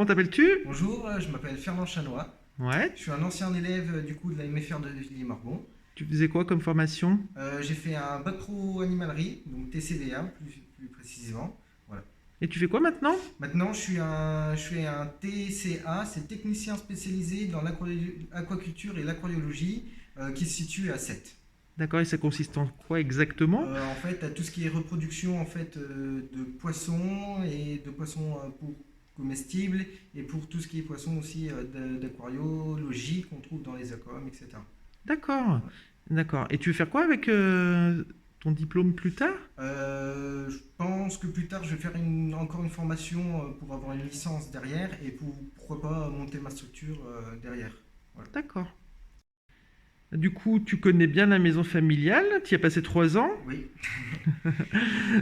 comment t'appelles-tu? Bonjour, je m'appelle Fernand Chanois. Ouais. Je suis un ancien élève du coup de la MFR de Villiers-Morgon. Tu faisais quoi comme formation? J'ai fait un bac pro animalerie, donc TCVA plus précisément. Voilà. Et tu fais quoi maintenant? Maintenant, je suis un TCA, c'est technicien spécialisé dans l'aquaculture et l'aquariologie, qui se situe à Sète. D'accord, et ça consiste en quoi exactement? En fait, à tout ce qui est reproduction en fait de poissons et de poissons pour comestibles et pour tout ce qui est poissons aussi d'aquariologie qu'on trouve dans les aquariums, etc. D'accord, d'accord. Et tu veux faire quoi avec ton diplôme plus tard? Je pense que plus tard, je vais faire encore une formation pour avoir une licence derrière et pourquoi pas monter ma structure derrière. Voilà. D'accord. Du coup, tu connais bien la maison familiale, tu y as passé 3 ans, Oui,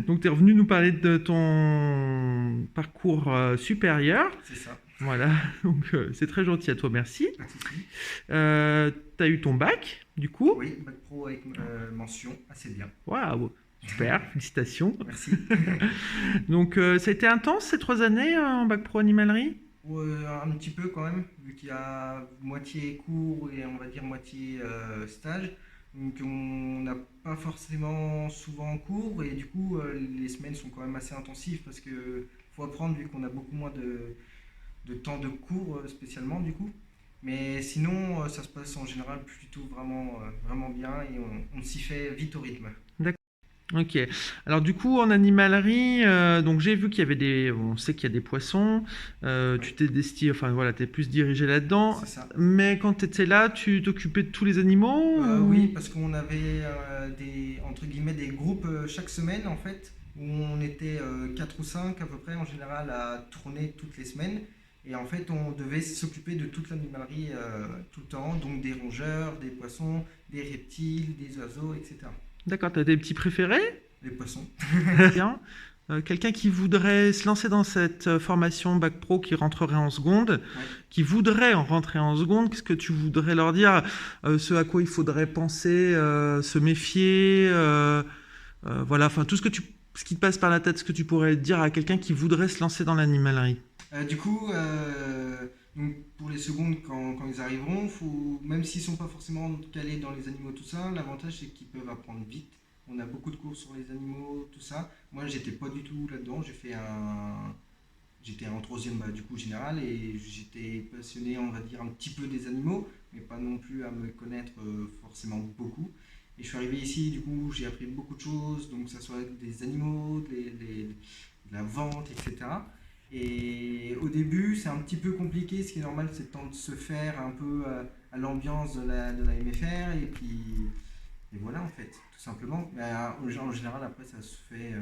donc tu es revenu nous parler de ton parcours supérieur. c'est ça. Voilà, donc c'est très gentil à toi, merci. Pas de souci. Tu as eu ton bac, du coup. Oui, bac pro avec mention, assez bien. Waouh, super, félicitations. Merci. Donc, ça a été intense ces 3 années en bac pro animalerie? Un petit peu quand même, vu qu'il y a moitié cours et on va dire moitié stage. Donc on n'a pas forcément souvent cours et du coup les semaines sont quand même assez intensives parce que faut apprendre vu qu'on a beaucoup moins de temps de cours spécialement du coup. Mais sinon ça se passe en général plutôt vraiment bien et on s'y fait vite au rythme. D'accord. Ok. Alors du coup, en animalerie, donc j'ai vu qu'il y avait on sait qu'il y a des poissons. Oui, Tu t'es destiné, enfin voilà, t'es plus dirigé là-dedans. c'est ça. Mais quand tu étais là, tu t'occupais de tous les animaux Oui, ou... parce qu'on avait entre guillemets, des groupes chaque semaine en fait, où on était 4 ou 5 à peu près en général à tourner toutes les semaines. Et en fait, on devait s'occuper de toute l'animalerie tout le temps, donc des rongeurs, des poissons, des reptiles, des oiseaux, etc. D'accord, t'as des petits préférés? Les poissons. Bien. Quelqu'un qui voudrait se lancer dans cette formation bac pro qui rentrerait en seconde, Ouais. qui voudrait en rentrer en seconde, qu'est-ce que tu voudrais leur dire? Ce à quoi il faudrait penser, se méfier, voilà, enfin tout ce qui te passe par la tête, ce que tu pourrais dire à quelqu'un qui voudrait se lancer dans l'animalerie. Du coup, donc pour les secondes, quand ils arriveront, même s'ils ne sont pas forcément calés dans les animaux, tout ça, l'avantage c'est qu'ils peuvent apprendre vite. On a beaucoup de cours sur les animaux, tout ça. Moi, j'étais pas du tout là-dedans. J'étais en troisième du coup général et j'étais passionné, on va dire, un petit peu des animaux, mais pas non plus à me connaître forcément beaucoup. Et je suis arrivé ici, du coup, j'ai appris beaucoup de choses, donc que ce soit des animaux, de la vente, etc. Et au début, c'est un petit peu compliqué, ce qui est normal, c'est le temps de se faire un peu à l'ambiance de la MFR, et voilà en fait, tout simplement. Mais en général, après, ça se fait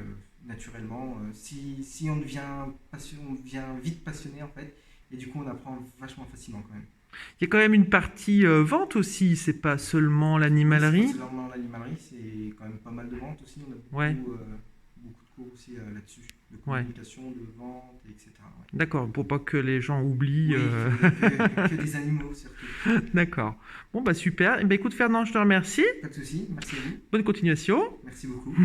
naturellement. Si on devient vite passionné en fait, et du coup, on apprend vachement facilement quand même. Il y a quand même une partie vente aussi, c'est pas seulement Oui, c'est pas l'animalerie. seulement l'animalerie, c'est quand même pas mal de ventes aussi. On a Ouais, beaucoup de cours aussi là-dessus, de ouais. communication, de vente, etc. Ouais. D'accord, pour pas que les gens oublient. Oui, que des animaux surtout. D'accord. Bon, bah super. Eh ben, écoute, Fernand, je te remercie. Pas de souci, merci à vous. Bonne continuation. Merci beaucoup.